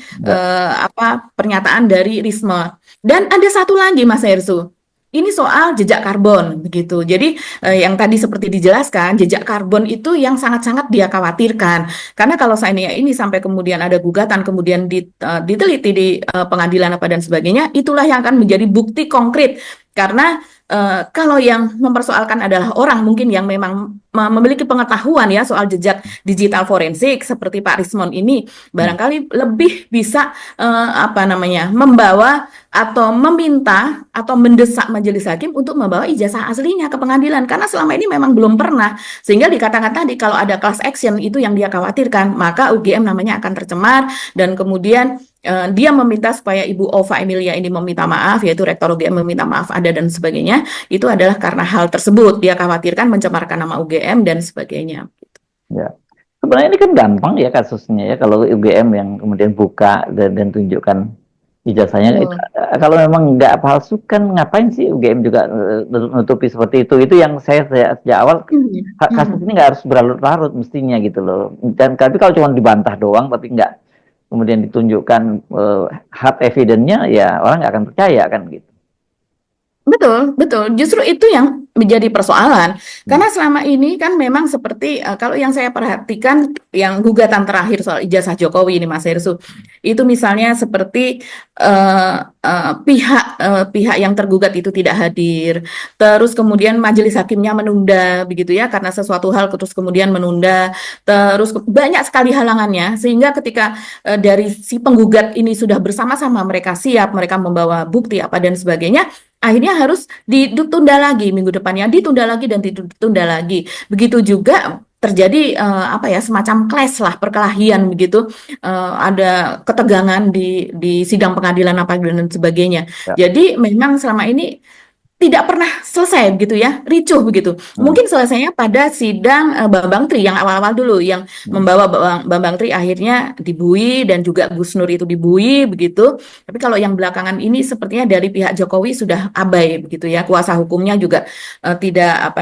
pernyataan dari Risma. Dan ada satu lagi Mas Hersu. Ini soal jejak karbon begitu. Jadi yang tadi seperti dijelaskan, jejak karbon itu yang sangat-sangat dia khawatirkan. Karena kalau seandainya ini sampai kemudian ada gugatan, kemudian diteliti di pengadilan apa dan sebagainya, itulah yang akan menjadi bukti konkret. Karena kalau yang mempersoalkan adalah orang mungkin yang memang memiliki pengetahuan ya soal jejak digital forensik seperti Pak Rismon ini, barangkali lebih bisa membawa atau meminta atau mendesak majelis hakim untuk membawa ijazah aslinya ke pengadilan karena selama ini memang belum pernah, sehingga dikatakan tadi kalau ada class action itu yang dia khawatirkan, maka UGM namanya akan tercemar dan kemudian dia meminta supaya Ibu Ova Emilia ini meminta maaf, yaitu Rektor UGM meminta maaf ada dan sebagainya, itu adalah karena hal tersebut dia khawatirkan mencemarkan nama UGM dan sebagainya.
Ya. Sebenarnya ini kan gampang ya kasusnya ya, kalau UGM yang kemudian buka dan tunjukkan ijazahnya. Kalau memang nggak palsu kan ngapain sih UGM juga nutupi seperti itu? Itu yang saya sejak awal kasus ini nggak harus berlarut-larut mestinya gitu loh. Dan tapi kalau cuma dibantah doang tapi nggak kemudian ditunjukkan hard evidence-nya, ya orang nggak akan percaya kan gitu.
Betul, betul. Justru itu yang menjadi persoalan. Karena selama ini kan memang seperti kalau yang saya perhatikan yang gugatan terakhir soal ijazah Jokowi ini Mas Hersu, itu misalnya seperti pihak yang tergugat itu tidak hadir, terus kemudian majelis hakimnya menunda begitu ya karena sesuatu hal terus kemudian menunda, terus banyak sekali halangannya sehingga ketika dari si penggugat ini sudah bersama-sama mereka siap, mereka membawa bukti apa dan sebagainya, akhirnya harus ditunda lagi minggu depannya, ditunda lagi dan ditunda lagi. Begitu juga terjadi semacam clash lah, perkelahian begitu, ada ketegangan di sidang pengadilan apa dan sebagainya. Ya. Jadi memang selama ini tidak pernah selesai gitu ya, ricuh begitu. Mungkin selesainya pada sidang Bambang Tri yang awal-awal dulu, yang membawa Bambang Tri akhirnya dibui dan juga Gus Nur itu dibui begitu. Tapi kalau yang belakangan ini sepertinya dari pihak Jokowi sudah abai begitu ya, kuasa hukumnya juga tidak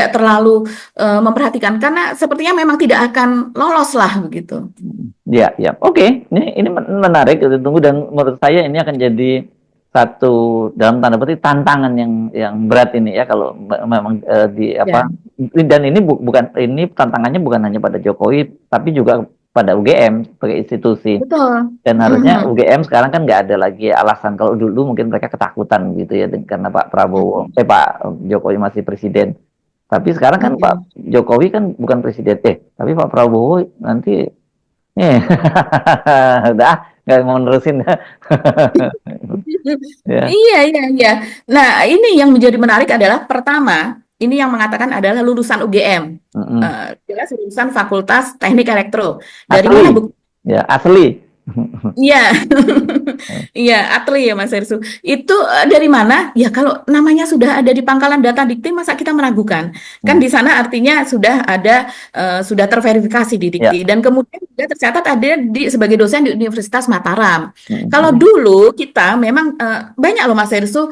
terlalu memperhatikan karena sepertinya memang tidak akan lolos lah begitu.
Ya, ya, oke. Ini menarik, tunggu, dan menurut saya ini akan jadi satu dalam tanda petik tantangan yang berat ini ya kalau memang dan ini bukan tantangannya bukan hanya pada Jokowi tapi juga pada UGM sebagai institusi.
Betul.
Dan harusnya UGM sekarang kan nggak ada lagi alasan. Kalau dulu mungkin mereka ketakutan gitu ya karena Pak Jokowi masih presiden. Tapi sekarang kan Pak Jokowi kan bukan presiden, tapi Pak Prabowo nanti udah nggak mau nerusin.
Ya. Iya. Nah, ini yang menjadi menarik adalah pertama, ini yang mengatakan adalah lulusan UGM, jelas lulusan Fakultas Teknik Elektro. Dari mana bukti?
Ya, asli.
Iya, iya, Atli ya Mas Hersu. Itu dari mana? Ya kalau namanya sudah ada di pangkalan data Dikti, masa kita meragukan? Kan
Hmm.
di sana artinya sudah ada, sudah terverifikasi di
Ya.
Dikti, dan kemudian juga tercatat ada di sebagai dosen di Universitas Mataram. Kalau
Hmm.
dulu kita memang banyak loh Mas Hersu,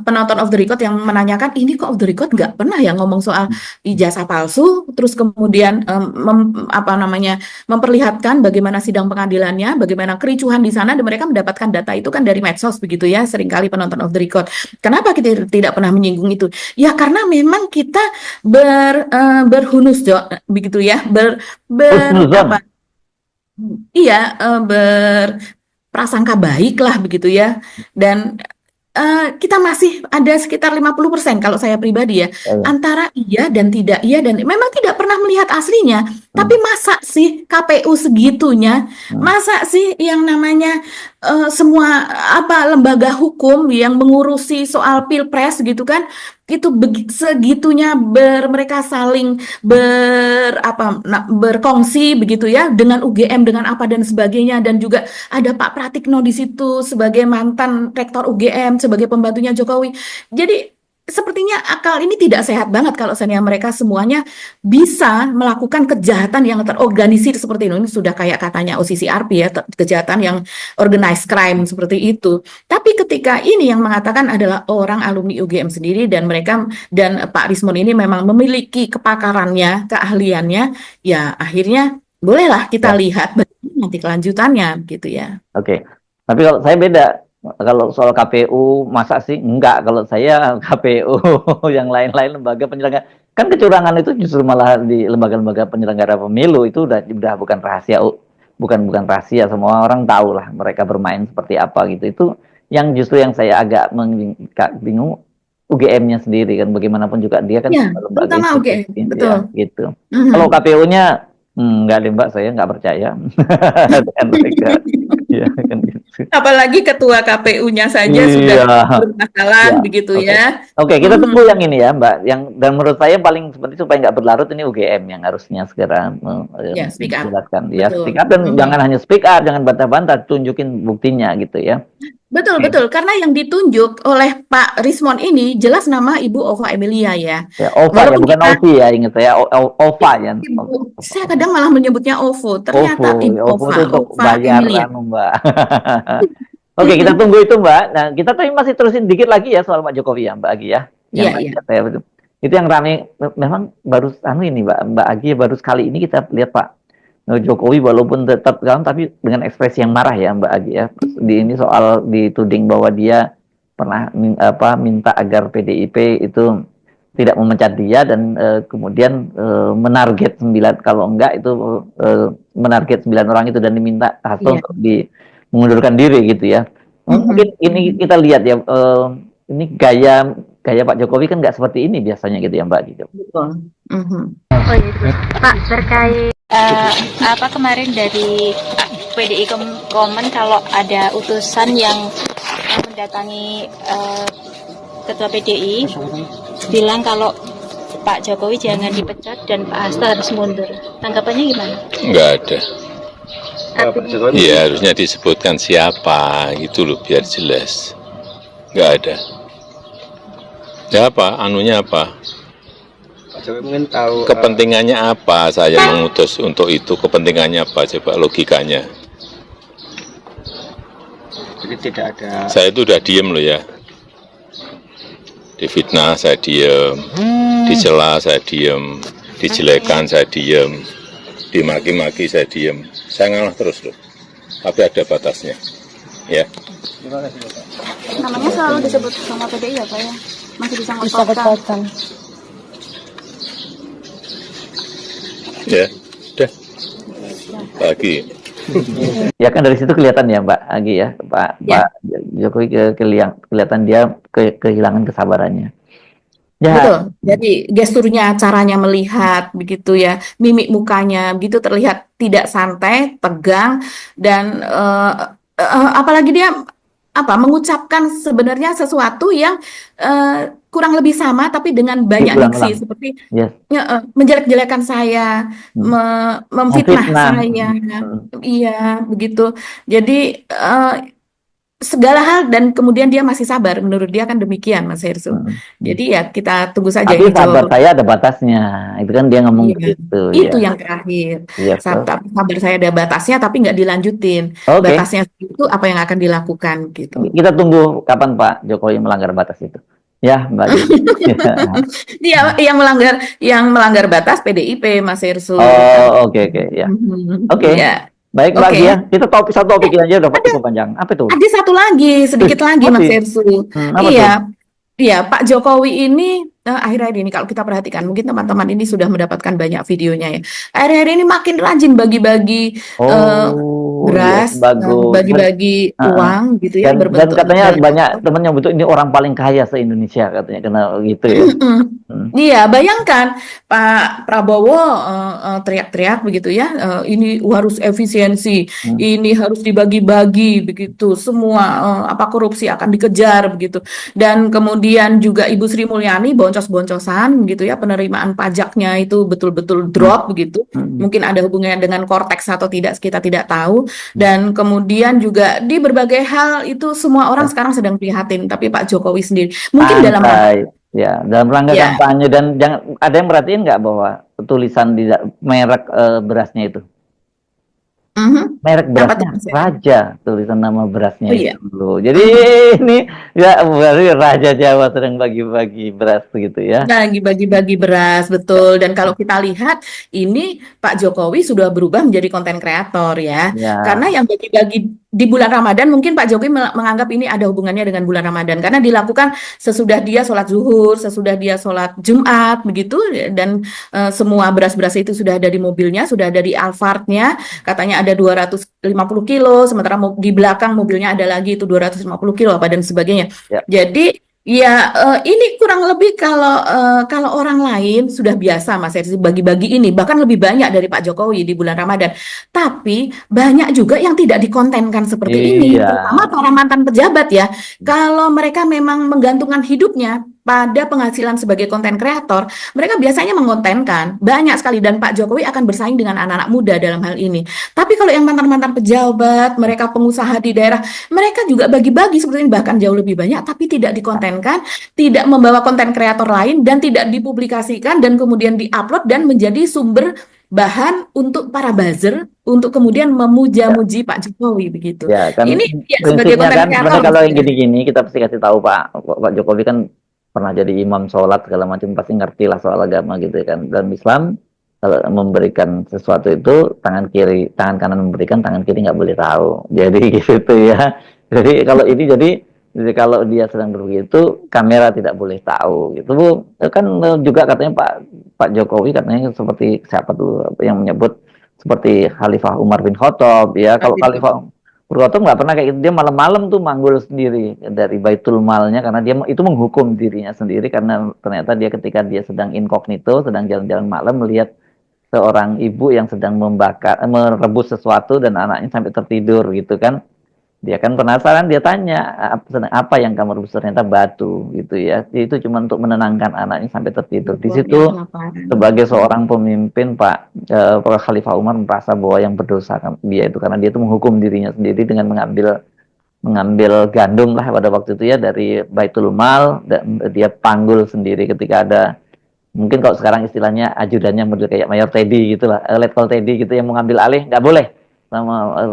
penonton off the record yang menanyakan ini kok off the record nggak pernah ya ngomong soal ijazah palsu, terus kemudian apa namanya, memperlihatkan bagaimana sidang pengadilannya, bagaimana kericuhan di sana, dan mereka mendapatkan data itu kan dari medsos begitu ya, seringkali penonton off the record. Kenapa kita tidak pernah menyinggung itu? Ya karena memang kita berhunus begitu ya,
Husnuzon.
apa? Iya, berprasangka baik lah begitu ya. Dan kita masih ada sekitar 50% kalau saya pribadi ya,
Ya.
antara iya dan tidak iya, dan memang tidak pernah melihat aslinya. Tapi masa sih KPU segitunya? Masa sih yang namanya semua apa lembaga hukum yang mengurusi soal pilpres gitu kan, itu segitunya mereka saling berkongsi begitu ya dengan UGM, dengan apa dan sebagainya, dan juga ada Pak Pratikno di situ sebagai mantan rektor UGM, sebagai pembantunya Jokowi. Jadi sepertinya akal ini tidak sehat banget kalau seandainya mereka semuanya bisa melakukan kejahatan yang terorganisir seperti ini. Ini sudah kayak katanya OCCRP ya, kejahatan yang organized crime seperti itu. Tapi ketika ini yang mengatakan adalah orang alumni UGM sendiri, dan mereka dan Pak Rismon ini memang memiliki kepakarannya, keahliannya, ya akhirnya bolehlah kita
Ya.
lihat bagaimana nanti kelanjutannya gitu ya.
Oke. Tapi kalau saya beda. Kalau soal KPU, masa sih? Enggak. Kalau saya KPU, yang lain-lain lembaga penyelenggara. Kan kecurangan itu justru malah di lembaga-lembaga penyelenggara pemilu itu udah bukan rahasia, bukan rahasia. Semua orang tahu lah mereka bermain seperti apa gitu. Itu yang justru yang saya agak bingung, UGM-nya sendiri kan. Bagaimanapun juga dia kan
Ya,
lembaga
terutama UGM,
institusi,
betul.
ya gitu.
Mhm.
Kalau KPU-nya enggak deh Mbak, saya nggak percaya dengan mereka. Ya, kan gitu.
Apalagi ketua KPU-nya saja sudah
Iya,
bermasalah
ya,
begitu
oke.
ya.
Oke, kita
Mhm.
tunggu yang ini ya, Mbak. Yang dan menurut saya paling seperti supaya nggak berlarut ini UGM yang harusnya segera
Ya, speak up.
menjelaskan ya, speak
Betul.
up, dan
Mhm.
jangan hanya speak up, jangan bantah-bantah, tunjukin buktinya gitu ya.
Betul,
Oke.
betul. Karena yang ditunjuk oleh Pak Rismon ini jelas nama Ibu Ova Emilia ya.
Ya, OVA ya,
Walaupun
bukan
kita
OVI ya, ingat ya, OVA ya.
saya kadang malah menyebutnya OVO,
OVO,
ternyata Ibu
OVO itu untuk
Ova Emilia.
bayaran, Mbak. Oke, kita tunggu itu, Mbak. Nah, kita tapi masih terusin dikit lagi ya soal Pak Jokowi ya, Mbak Agi ya. Yang
Iya, iya.
itu yang rame memang baru ini Mbak Agi, baru sekali ini kita lihat Pak Jokowi walaupun tetap calon tapi dengan ekspresi yang marah ya Mbak Agi ya. Di ini soal dituding bahwa dia pernah minta agar PDIP itu tidak memecat dia, dan kemudian menarget 9, kalau enggak itu menarget 9 orang itu, dan diminta Hasto untuk mengundurkan diri gitu ya. Mungkin ini kita lihat ya, ini gaya Pak Jokowi kan nggak seperti ini biasanya gitu ya Mbak gitu.
Betul.
Oh iya, Pak, terkait apa kemarin dari PDI komen kalau ada utusan yang mendatangi Ketua PDI bilang kalau Pak Jokowi jangan dipecat dan Pak Hasto harus mundur. Tanggapannya gimana?
Enggak ada. Iya, harusnya disebutkan siapa gitu loh biar jelas. Enggak ada. Ya apa? Anunya apa?
Mungkin tahu
kepentingannya apa saya mengutus untuk itu? Kepentingannya apa? Coba logikanya.
jadi tidak ada.
Saya itu udah diem loh ya. Difitnah saya diem, dicela saya diem, dijelekan saya diem, dimaki-maki saya diem. Saya ngalah terus loh. Tapi ada batasnya. Ya.
Namanya selalu disebut sama PDI ya Pak ya? Masih disangkut-pautkan.
Ya, udah. Lagi.
Ya kan dari situ kelihatan ya Mbak Agi ya, Pak Jokowi kelihatan dia kehilangan kesabarannya. Ya.
Betul. Jadi gesturnya, caranya melihat begitu ya, mimik mukanya begitu terlihat tidak santai, tegang, dan apalagi dia mengucapkan sebenarnya sesuatu yang kurang lebih sama tapi dengan banyak diksi
Diulang-ulang.
seperti
Yes.
menjelek-jelekan saya,
Hmm.
memfitnah
Memfitnah.
saya,
Hmm.
iya begitu. Jadi segala hal dan kemudian dia masih sabar, menurut dia kan demikian Mas Hersu.
Hmm.
Jadi ya kita tunggu saja
Tapi
ini
sabar
jawaban.
saya ada batasnya. Itu kan dia ngomong
Iya,
begitu
itu
ya.
yang terakhir.
Yes.
Sabar saya ada batasnya tapi nggak dilanjutin.
Oke.
Batasnya itu apa yang akan dilakukan gitu.
Kita tunggu kapan Pak Jokowi melanggar batas itu. Ya, Mbak Dini.
Dia yang melanggar batas PDIP Mas Hersu.
Oh, oke ya. Oke.
Ya.
Baik Mbak
Oke.
Gia, kita satu topik aja udah cukup panjang. Apa itu?
Ada satu lagi, sedikit lagi Mas
Masih.
Hersu.
Apa
Iya,
tuh?
iya Pak Jokowi ini akhir-akhir ini kalau kita perhatikan, mungkin teman-teman ini sudah mendapatkan banyak videonya ya. Akhir-akhir ini makin rajin bagi-bagi
Oh,
beras,
yes, bagus.
bagi-bagi uang gitu ya,
Dan
berbentuk
katanya
negara.
banyak temen yang betul ini orang paling kaya se-Indonesia katanya karena gitu ya.
Iya, bayangkan Pak Prabowo teriak-teriak begitu ya, ini harus efisiensi, ini harus dibagi-bagi begitu, semua korupsi akan dikejar begitu. Dan kemudian juga Ibu Sri Mulyani boncos-boncosan gitu ya, penerimaan pajaknya itu betul-betul drop begitu. Mungkin ada hubungannya dengan Cortex atau tidak, kita tidak tahu. Dan kemudian juga di berbagai hal itu semua orang sekarang sedang prihatin, tapi Pak Jokowi sendiri mungkin dalam
rangka kampanye dan jangan ada yang merhatiin nggak bahwa tulisan di merek berasnya itu merek berasnya Raja, tulisan nama berasnya itu. Jadi ini ya berarti Raja Jawa sedang bagi-bagi beras gitu ya.
Lagi bagi-bagi beras, betul. Dan kalau kita lihat ini Pak Jokowi sudah berubah menjadi konten kreator ya. Karena yang bagi-bagi di bulan Ramadan mungkin Pak Jokowi menganggap ini ada hubungannya dengan bulan Ramadan karena dilakukan sesudah dia sholat zuhur, sesudah dia sholat Jumat begitu, dan semua beras-beras itu sudah ada di mobilnya, sudah ada di Alphardnya, katanya ada 250 kilo, sementara di belakang mobilnya ada lagi itu 250 kilo apa dan sebagainya. Jadi ya, ini kurang lebih kalau orang lain sudah biasa Mas Hersi bagi-bagi ini, bahkan lebih banyak dari Pak Jokowi di bulan Ramadan. Tapi banyak juga yang tidak dikontenkan seperti ini, terutama para mantan pejabat ya. Kalau mereka memang menggantungkan hidupnya pada penghasilan sebagai konten kreator, mereka biasanya mengontenkan banyak sekali dan Pak Jokowi akan bersaing dengan anak-anak muda dalam hal ini. Tapi kalau yang mantan-mantan pejabat, mereka pengusaha di daerah, mereka juga bagi-bagi seperti ini bahkan jauh lebih banyak, tapi tidak dikontenkan, tidak membawa konten kreator lain dan tidak dipublikasikan dan kemudian diupload dan menjadi sumber bahan untuk para buzzer untuk kemudian memuja-muji Pak Jokowi begitu.
Ya kan,
ini ya, sebagai konten kreator
kalau yang gini-gini kita pasti kasih tahu Pak Jokowi kan pernah jadi imam sholat segala macam, pasti ngerti lah soal agama gitu kan. Dalam Islam kalau memberikan sesuatu itu tangan kanan memberikan, tangan kiri nggak boleh tahu. Jadi gitu ya. Jadi kalau ini jadi kalau dia sedang begitu kamera tidak boleh tahu gitu Bu. Kan juga katanya Pak Jokowi katanya seperti siapa tuh yang menyebut seperti Khalifah Umar bin Khattab ya. Kalau Khalifah Khattab nggak pernah kayak gitu, dia malam-malam tuh manggul sendiri dari Baitul Malnya karena dia itu menghukum dirinya sendiri karena ternyata dia ketika dia sedang inkognito, sedang jalan-jalan malam melihat seorang ibu yang sedang merebus sesuatu dan anaknya sampai tertidur gitu kan. Dia kan penasaran, dia tanya apa yang kamu rebus, ternyata batu gitu ya. Itu cuma untuk menenangkan anaknya sampai tertidur. Di situ sebagai seorang pemimpin Pak Khalifah Umar merasa bahwa yang berdosa dia itu karena dia itu menghukum dirinya sendiri dengan mengambil gandum lah pada waktu itu ya dari Baitul Mal, dan dia panggul sendiri ketika ada mungkin kalau sekarang istilahnya ajudannya model kayak Mayor Teddy gitulah, Letkol Teddy gitu yang mengambil alih, nggak boleh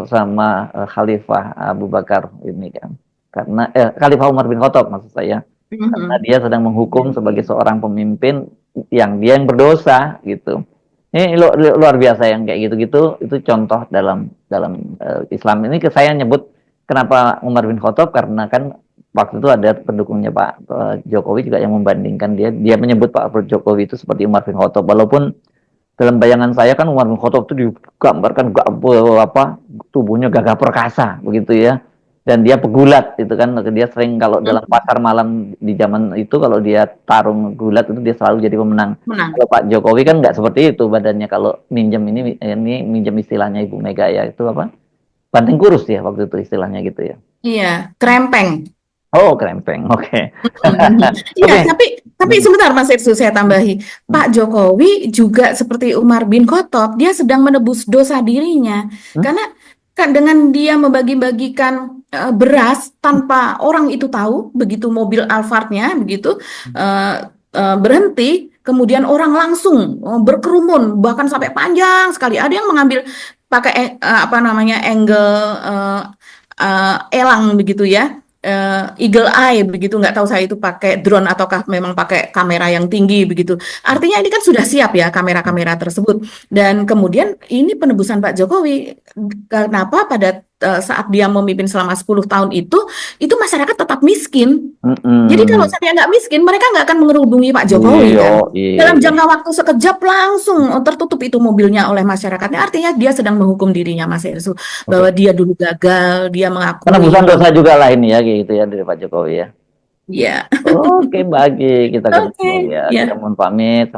sama Khalifah Abu Bakar ini kan, karena Khalifah Umar bin Khattab maksud saya, karena dia sedang menghukum sebagai seorang pemimpin yang berdosa gitu. Ini luar biasa yang kayak gitu-gitu, itu contoh dalam Islam ini. Saya nyebut kenapa Umar bin Khattab karena kan waktu itu ada pendukungnya Pak Jokowi juga yang membandingkan dia menyebut Pak Jokowi itu seperti Umar bin Khattab, walaupun dalam bayangan saya kan Umar bin Khattab itu digambarkan tubuhnya gagah perkasa begitu ya, dan dia pegulat itu kan, dia sering kalau dalam pasar malam di zaman itu kalau dia tarung gulat itu dia selalu jadi pemenang. Kalau Pak Jokowi kan nggak seperti itu badannya, kalau minjem ini minjem istilahnya Ibu Mega ya, itu apa banting kurus ya waktu itu istilahnya gitu ya.
Iya, krempeng.
Oh, krempeng. Oke.
Iya,
Oke.
tapi sebentar Mas Irsu, saya tambahi. Pak Jokowi juga seperti Umar bin Khattab, dia sedang menebus dosa dirinya. Karena kan dengan dia membagi-bagikan beras tanpa orang itu tahu, begitu mobil Alphard-nya begitu berhenti, kemudian orang langsung berkerumun, bahkan sampai panjang sekali. Ada yang mengambil pakai apa namanya angle elang begitu ya. Eagle eye begitu, nggak tahu saya itu pakai drone ataukah memang pakai kamera yang tinggi begitu. Artinya ini kan sudah siap ya kamera-kamera tersebut. Dan kemudian ini penebusan Pak Jokowi. Kenapa pada saat dia memimpin selama 10 tahun itu masyarakat tetap miskin. Jadi kalau saya nggak miskin, mereka nggak akan mengerubungi Pak Jokowi kan. Dalam jangka waktu sekejap langsung tertutup itu mobilnya oleh masyarakatnya. Artinya dia sedang menghukum dirinya, Mas Irsu, bahwa dia dulu gagal, dia mengakui.
Penebusan dosa juga lah ini ya, gitu ya dari Pak Jokowi ya.
Iya.
Oke, bagi kita ketemu ya.
Iya.
Kita mohon pamit.